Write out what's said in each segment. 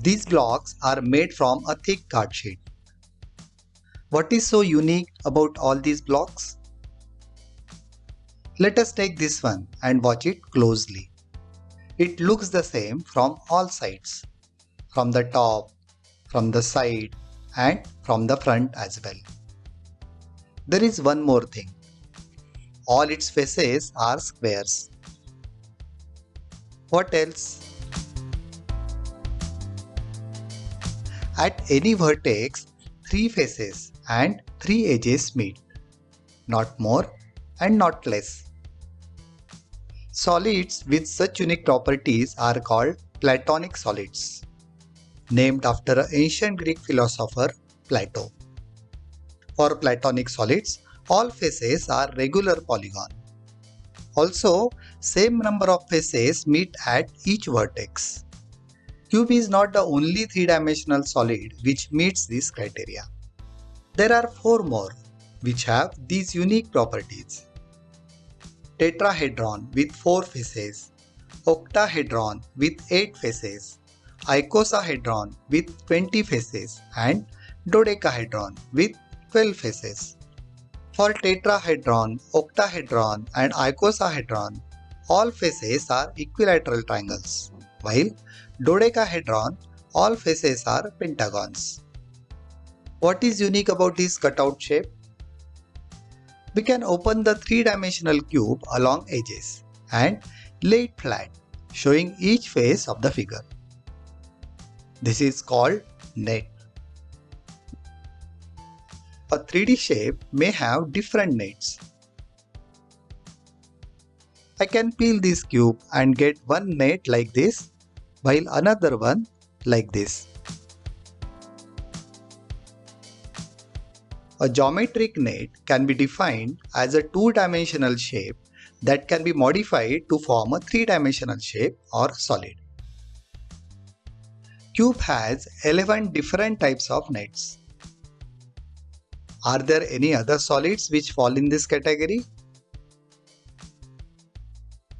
These blocks are made from a thick card sheet. What is so unique about all these blocks? Let us take this one and watch it closely. It looks the same from all sides, from the top, from the side, and from the front as well. There is one more thing. All its faces are squares. What else? At any vertex, 3 faces and 3 edges meet. Not more and not less. Solids with such unique properties are called Platonic solids, named after an ancient Greek philosopher, Plato. For Platonic solids, all faces are regular polygon. Also, same number of faces meet at each vertex. Cube is not the only three-dimensional solid which meets this criteria. There are 4 more which have these unique properties. Tetrahedron with 4 faces, octahedron with 8 faces, icosahedron with 20 faces, and dodecahedron with 12 faces. For tetrahedron, octahedron, and icosahedron, all faces are equilateral triangles, while dodecahedron, all faces are pentagons. What is unique about this cutout shape? We can open the three-dimensional cube along edges and lay it flat, showing each face of the figure. This is called net. A 3D shape may have different nets. I can peel this cube and get one net like this, while another one like this. A geometric net can be defined as a 2-dimensional shape that can be modified to form a 3-dimensional shape or solid. Cube has 11 different types of nets. Are there any other solids which fall in this category?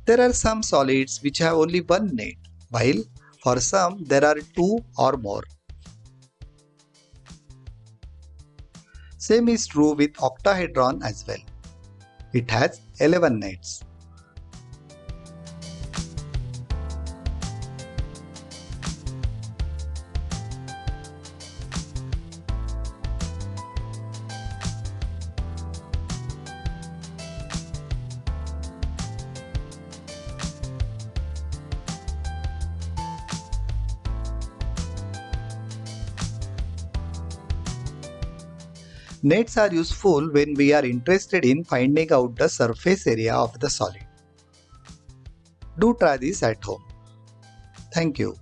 There are some solids which have only one net, while for some there are 2 or more. Same is true with octahedron as well. It has 11 nets. Nets are useful when we are interested in finding out the surface area of the solid. Do try this at home. Thank you.